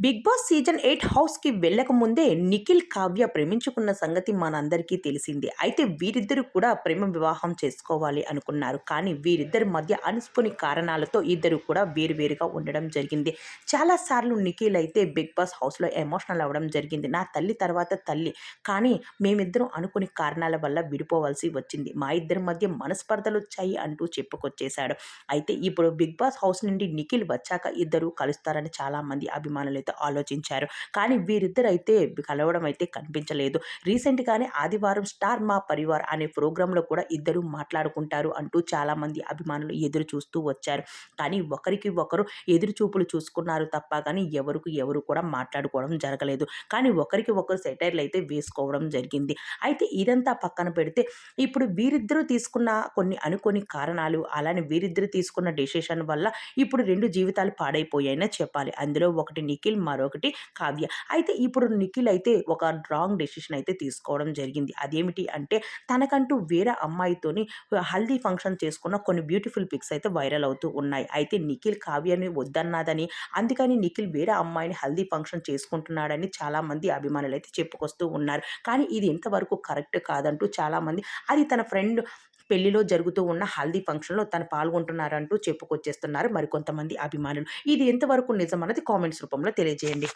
Big boss season 8 హౌస్‌కి వెళ్ళకముందే నిఖిల్, కావ్య ప్రేమించుకున్న సంగతి మనందరికీ తెలిసిందే. అయితే వీరిద్దరూ కూడా ప్రేమ వివాహం చేసుకోవాలి అనుకున్నారు. కానీ వీరిద్దరి మధ్య అనుకోని కారణాలతో ఇద్దరు కూడా వేరువేరుగా ఉండడం జరిగింది. చాలా సార్లు నిఖిల్ అయితే బిగ్ బాస్ హౌస్‌లో ఎమోషనల్ అవ్వడం జరిగింది. నా తల్లి తర్వాత తల్లి. కానీ మేమిద్దరం అనుకోని కారణాల వల్ల విడిపోవాల్సి వచ్చింది. మా ఇద్దరి మధ్య మనస్పర్ధలొచ్చాయి అంటూ చెప్పుకొచ్చేశాడు. అయితే ఇప్పుడు బిగ్ బాస్ హౌస్ నుండి నిఖిల్ వచ్చాక ఇద్దరు కలుస్తారని చాలామంది అభిమానులైతే ఆలోచించారు. కానీ వీరిద్దరైతే కలవడం అయితే కనిపించలేదు. రీసెంట్‌గానే ఆదివారం 'స్టార్ మా పరివార్' అనే ప్రోగ్రామ్‌లో కూడా ఇద్దరు మాట్లాడుకుంటారు అంటూ చాలామంది అభిమానులు ఎదురు చూస్తూ వచ్చారు. కానీ ఒకరికి ఒకరు ఎదురు చూపులు చూసుకున్నారు తప్ప కానీ ఎవరు కూడా మాట్లాడుకోవడం జరగలేదు. కానీ ఒకరికి ఒకరు సెటైర్‌లయితే వేసుకోవడం జరిగింది. అయితే ఇదంతా పక్కన పెడితే ఇప్పుడు వీరిద్దరూ తీసుకున్న కొన్ని అనుకోని కారణాలు, అలానే వీరిద్దరూ తీసుకున్న డెసిషన్ వల్ల ఇప్పుడు 2 జీవితాలు పాడైపోయాయనే చెప్పాలి. అందులో ఒకటి నిఖిల్, మరొకటి కావ్య. అయితే ఇప్పుడు నిఖిల్ అయితే ఒక రాంగ్ డెసిషన్ అయితే తీసుకోవడం జరిగింది. అదేమిటి అంటే తనకంటూ వేరే అమ్మాయితోని హల్దీ ఫంక్షన్ చేసుకున్న కొన్ని బ్యూటిఫుల్ పిక్స్ అయితే వైరల్ అవుతూ ఉన్నాయి. అయితే నిఖిల్ కావ్యని వద్దన్నదని, అందుకని నిఖిల్ వేరే అమ్మాయిని హల్దీ ఫంక్షన్ చేసుకుంటున్నాడని చాలామంది అభిమానులైతే చెప్పుకొస్తూ ఉన్నారు. కానీ ఇది ఎంతవరకు కరెక్ట్ కాదంటూ చాలామంది అది తన ఫ్రెండ్ పెళ్లిలో జరుగుతూ ఉన్న హల్దీ ఫంక్షన్‌లో తను పాల్గొంటున్నారంటూ చెప్పుకొచ్చేస్తున్నారు మరికొంతమంది అభిమానులు. ఇది ఎంతవరకు నిజమన్నది కామెంట్స్ రూపంలో తెలియజేయండి.